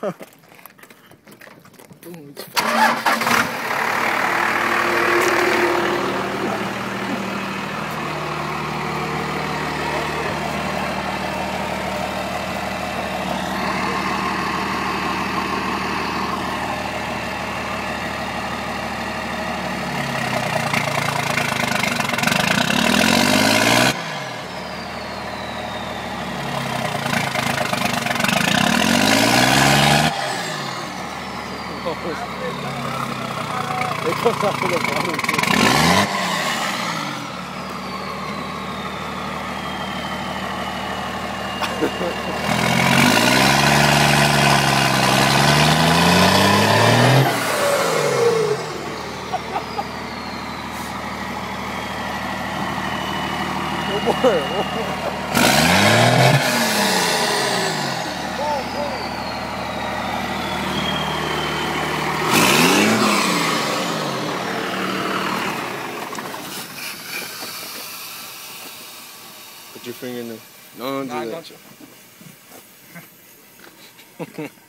Boom, it's fun. They come up with a bottle too. One more. Put your finger in the. No, don't do that. Don't you?